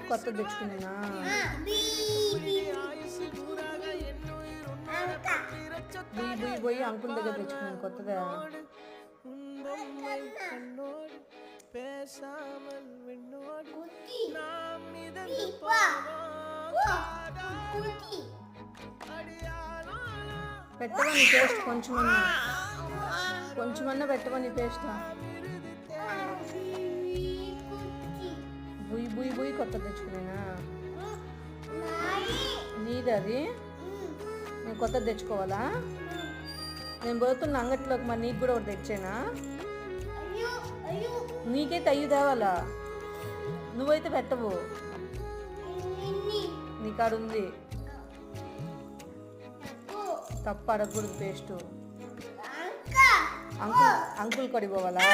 కొత్త తెచ్చుకున్నా పోయి అంకుల్ దగ్గర తెచ్చుకున్నాను కొత్తగా. పెట్టవని టేస్ట్ కొంచెమన్నా పెట్టవని టేస్ట్. బుయ్యి కొత్త తెచ్చుకున్నా. నీది అది, నేను కొత్త తెచ్చుకోవాలా? నేను పోతున్నా అంగట్లోకి, మరి నీకు కూడా ఒకటి తెచ్చానా? నీకైతే అయ్యి తేవాలా, నువ్వైతే పెట్టవు, నీకాడుంది. తప్ప అడగకూడదు పేస్టు. అంకుల్ కడిగి పోవాలా?